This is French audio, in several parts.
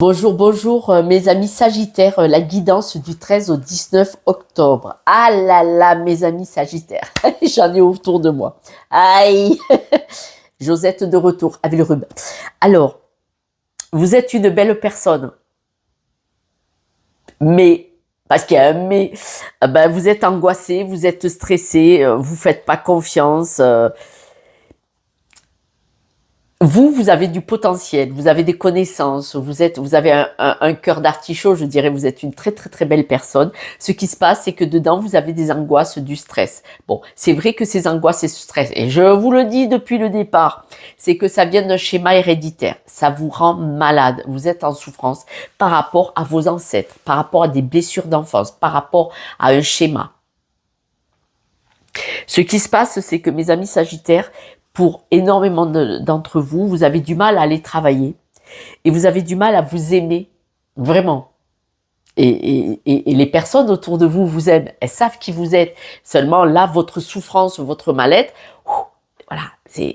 Bonjour, bonjour mes amis Sagittaires, la guidance du 13 au 19 octobre. Ah là là, mes amis Sagittaires, j'en ai autour de moi. Aïe, Josette de retour avec le rhume. Alors, vous êtes une belle personne, mais, parce qu'il y a un mais, ben, vous êtes angoissé, vous êtes stressé, vous faites pas confiance. Vous avez du potentiel, vous avez des connaissances, vous avez un cœur d'artichaut, je dirais, vous êtes une très très très belle personne. Ce qui se passe, c'est que dedans, vous avez des angoisses, du stress. Bon, c'est vrai que ces angoisses et ce stress, et je vous le dis depuis le départ, c'est que ça vient d'un schéma héréditaire. Ça vous rend malade, vous êtes en souffrance par rapport à vos ancêtres, par rapport à des blessures d'enfance, par rapport à un schéma. Ce qui se passe, c'est que mes amis Sagittaires, pour énormément d'entre vous, vous avez du mal à aller travailler et vous avez du mal à vous aimer, vraiment. Et les personnes autour de vous vous aiment, elles savent qui vous êtes. Seulement là, votre souffrance, votre mal-être, voilà,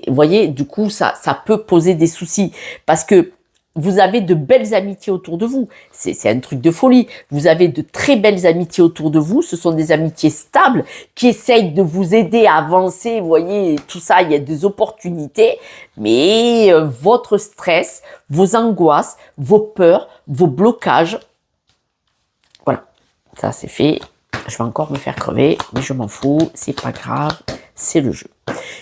vous voyez, du coup, ça peut poser des soucis parce que vous avez de belles amitiés autour de vous. C'est un truc de folie. Vous avez de très belles amitiés autour de vous. Ce sont des amitiés stables qui essayent de vous aider à avancer. Vous voyez, tout ça, il y a des opportunités. Mais votre stress, vos angoisses, vos peurs, vos blocages, voilà, ça c'est fait. Je vais encore me faire crever, mais je m'en fous. C'est pas grave, c'est le jeu.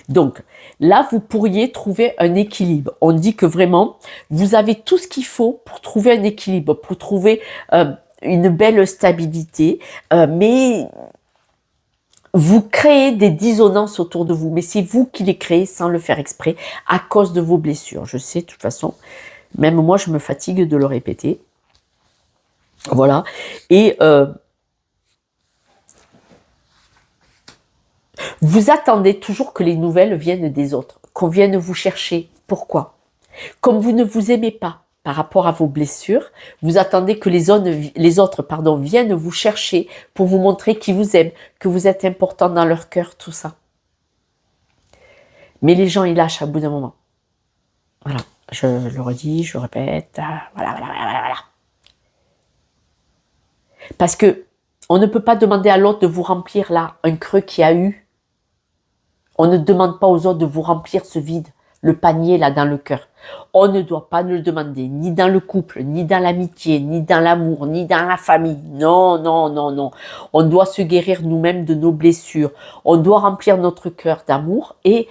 Donc, là, vous pourriez trouver un équilibre. On dit que vraiment, vous avez tout ce qu'il faut pour trouver un équilibre, pour trouver une belle stabilité, mais vous créez des dissonances autour de vous, mais c'est vous qui les créez sans le faire exprès, à cause de vos blessures. Je sais, de toute façon, même moi, je me fatigue de le répéter. Voilà. Et vous attendez toujours que les nouvelles viennent des autres, qu'on vienne vous chercher. Pourquoi? Comme vous ne vous aimez pas par rapport à vos blessures, vous attendez que les autres viennent vous chercher pour vous montrer qu'ils vous aiment, que vous êtes important dans leur cœur, tout ça. Mais les gens, ils lâchent à bout d'un moment. Voilà, je le redis, je le répète, voilà. Parce que on ne peut pas demander à l'autre de vous remplir là un creux qu'il y a eu. On ne demande pas aux autres de vous remplir ce vide, le panier là dans le cœur. On ne doit pas nous le demander, ni dans le couple, ni dans l'amitié, ni dans l'amour, ni dans la famille. Non, non, non, non. On doit se guérir nous-mêmes de nos blessures. On doit remplir notre cœur d'amour et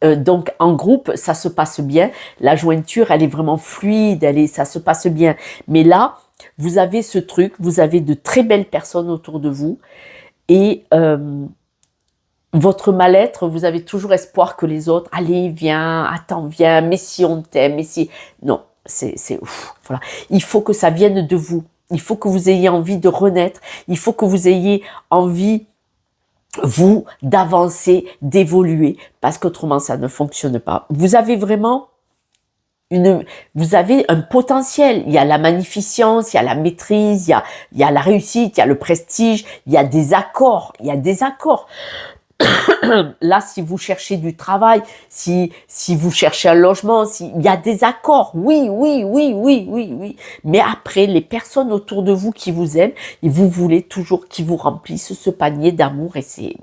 donc en groupe, ça se passe bien. La jointure, elle est vraiment fluide, ça se passe bien. Mais là, vous avez ce truc, vous avez de très belles personnes autour de vous et votre mal-être, vous avez toujours espoir que les autres, allez, viens, attends, viens, mais si on t'aime, mais si... Non, c'est ouf, voilà. Il faut que ça vienne de vous. Il faut que vous ayez envie de renaître. Il faut que vous ayez envie, vous, d'avancer, d'évoluer, parce qu'autrement, ça ne fonctionne pas. Vous avez vraiment vous avez un potentiel. Il y a la magnificence, il y a la maîtrise, il y a la réussite, il y a le prestige, il y a des accords, Là, si vous cherchez du travail, si vous cherchez un logement, il y a des accords, oui. Mais après, les personnes autour de vous qui vous aiment, et vous voulez toujours qu'ils vous remplissent ce panier d'amour et c'est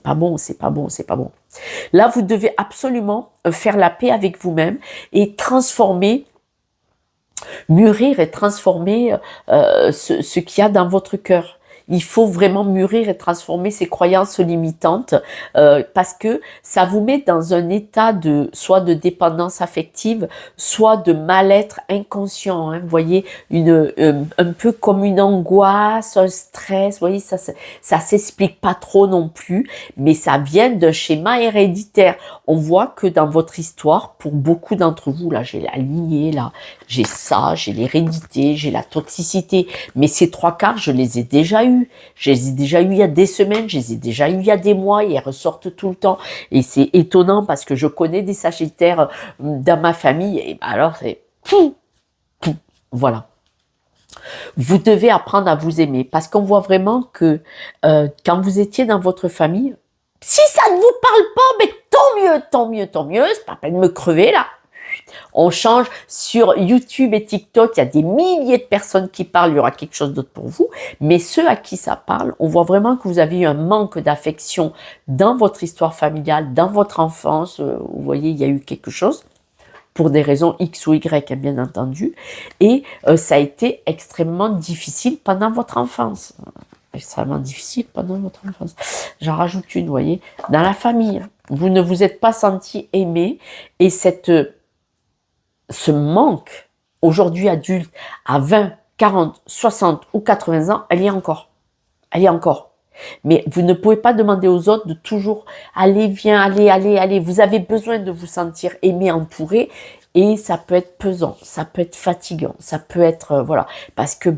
pas bon. Là, vous devez absolument faire la paix avec vous-même et mûrir et transformer ce qu'il y a dans votre cœur. Il faut vraiment mûrir et transformer ces croyances limitantes parce que ça vous met dans un état soit de dépendance affective, soit de mal-être inconscient. Hein, vous voyez, un peu comme une angoisse, un stress. Vous voyez, ça s'explique pas trop non plus, mais ça vient d'un schéma héréditaire. On voit que dans votre histoire, pour beaucoup d'entre vous, là, j'ai la lignée, là, j'ai ça, j'ai l'hérédité, j'ai la toxicité, mais ces trois quarts, je les ai déjà eus. Je les ai déjà eus il y a des semaines, je les ai déjà eus il y a des mois, et elles ressortent tout le temps. Et c'est étonnant parce que je connais des Sagittaires dans ma famille, et alors c'est... Voilà. Vous devez apprendre à vous aimer parce qu'on voit vraiment que quand vous étiez dans votre famille, si ça ne vous parle pas, mais tant mieux, c'est pas la peine de me crever là. On change sur YouTube et TikTok, il y a des milliers de personnes qui parlent, il y aura quelque chose d'autre pour vous. Mais ceux à qui ça parle, on voit vraiment que vous avez eu un manque d'affection dans votre histoire familiale, dans votre enfance. Vous voyez, il y a eu quelque chose pour des raisons X ou Y, bien entendu. Et ça a été extrêmement difficile pendant votre enfance. Extrêmement difficile pendant votre enfance. J'en rajoute une, vous voyez, dans la famille. Vous ne vous êtes pas senti aimé et ce manque, aujourd'hui adulte, à 20, 40, 60 ou 80 ans, elle y est encore. Elle y est encore. Mais vous ne pouvez pas demander aux autres de toujours allez, viens, allez. Vous avez besoin de vous sentir aimé, entouré. Et ça peut être pesant, ça peut être fatigant, ça peut être, voilà. Parce que,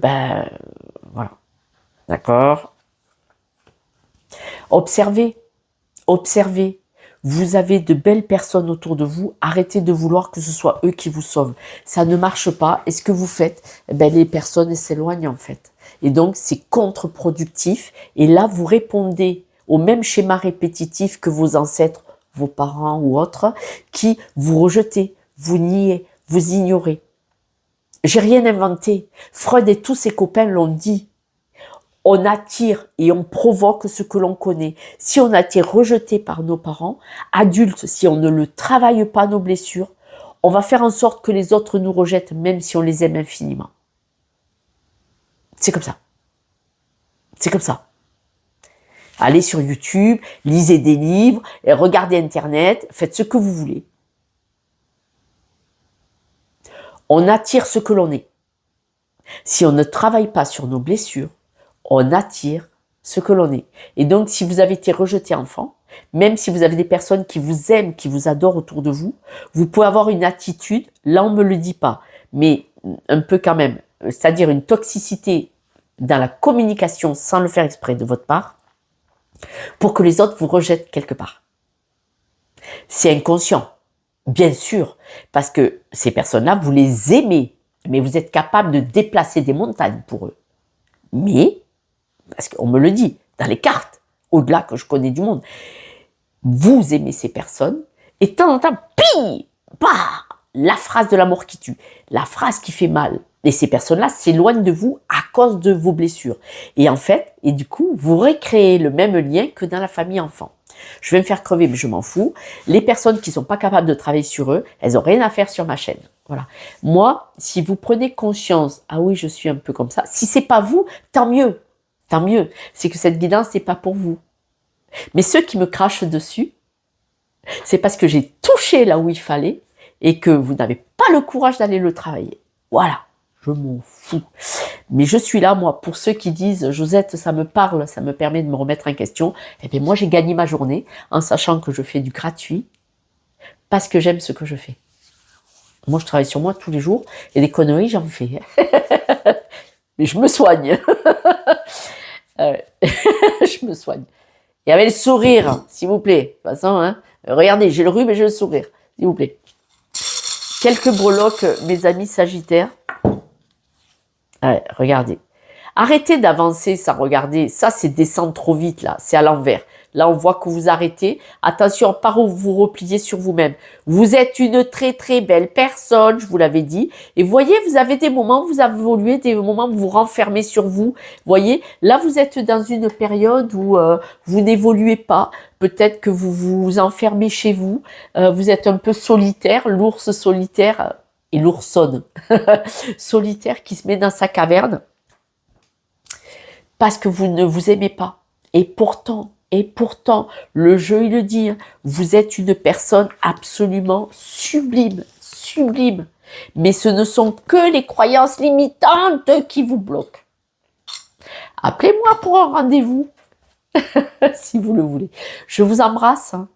voilà. D'accord? Observez. Vous avez de belles personnes autour de vous. Arrêtez de vouloir que ce soit eux qui vous sauvent. Ça ne marche pas. Et ce que vous faites, les personnes s'éloignent en fait. Et donc, c'est contre-productif. Et là, vous répondez au même schéma répétitif que vos ancêtres, vos parents ou autres, qui vous rejetez, vous niez, vous ignorez. J'ai rien inventé. Freud et tous ses copains l'ont dit. On attire et on provoque ce que l'on connaît. Si on a été rejeté par nos parents, adultes, si on ne le travaille pas nos blessures, on va faire en sorte que les autres nous rejettent même si on les aime infiniment. C'est comme ça. C'est comme ça. Allez sur YouTube, lisez des livres, regardez Internet, faites ce que vous voulez. On attire ce que l'on est. Si on ne travaille pas sur nos blessures, on attire ce que l'on est. Et donc, si vous avez été rejeté enfant, même si vous avez des personnes qui vous aiment, qui vous adorent autour de vous, vous pouvez avoir une attitude, là on ne me le dit pas, mais un peu quand même, c'est-à-dire une toxicité dans la communication sans le faire exprès de votre part, pour que les autres vous rejettent quelque part. C'est inconscient, bien sûr, parce que ces personnes-là, vous les aimez, mais vous êtes capable de déplacer des montagnes pour eux. Mais, parce qu'on me le dit, dans les cartes, au-delà que je connais du monde, vous aimez ces personnes, et de temps en temps, la phrase de l'amour qui tue, la phrase qui fait mal. Et ces personnes-là s'éloignent de vous à cause de vos blessures. Et en fait, et du coup, vous recréez le même lien que dans la famille enfant. Je vais me faire crever, mais je m'en fous. Les personnes qui sont pas capables de travailler sur eux, elles ont rien à faire sur ma chaîne. Voilà. Moi, si vous prenez conscience, ah oui, je suis un peu comme ça. Si c'est pas vous, tant mieux. Tant mieux. C'est que cette guidance, c'est pas pour vous. Mais ceux qui me crachent dessus, c'est parce que j'ai touché là où il fallait et que vous n'avez pas le courage d'aller le travailler. Voilà. Je m'en fous. Mais je suis là, moi, pour ceux qui disent « Josette, ça me parle, ça me permet de me remettre en question », eh bien moi, j'ai gagné ma journée en sachant que je fais du gratuit parce que j'aime ce que je fais. Moi, je travaille sur moi tous les jours et des conneries, j'en fais. Mais je me soigne. Je me soigne. Et avec le sourire, s'il vous plaît. De toute façon, hein, regardez, j'ai le rhume et j'ai le sourire. S'il vous plaît. Quelques breloques, mes amis sagittaires. Ouais, regardez. Arrêtez d'avancer sans regarder. Ça, c'est descendre trop vite, là. C'est à l'envers. Là, on voit que vous arrêtez. Attention, par où vous repliez sur vous-même. Vous êtes une très, très belle personne, je vous l'avais dit. Et voyez, vous avez des moments où vous évoluez, des moments où vous renfermez sur vous. Voyez, là, vous êtes dans une période où vous n'évoluez pas. Peut-être que vous vous enfermez chez vous. Vous êtes un peu solitaire, l'ours solitaire et l'oursonne solitaire qui se met dans sa caverne parce que vous ne vous aimez pas. Et pourtant, le jeu, il le dit, hein, vous êtes une personne absolument sublime, sublime. Mais ce ne sont que les croyances limitantes qui vous bloquent. Appelez-moi pour un rendez-vous, si vous le voulez. Je vous embrasse. Hein.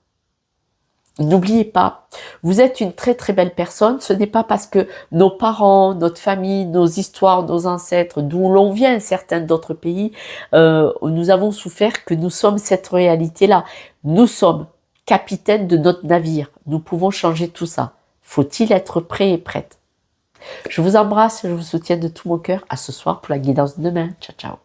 N'oubliez pas, vous êtes une très très belle personne. Ce n'est pas parce que nos parents, notre famille, nos histoires, nos ancêtres, d'où l'on vient, certains d'autres pays, nous avons souffert que nous sommes cette réalité-là. Nous sommes capitaines de notre navire. Nous pouvons changer tout ça. Faut-il être prêt et prête? Je vous embrasse, je vous soutiens de tout mon cœur. À ce soir pour la guidance de demain. Ciao, ciao.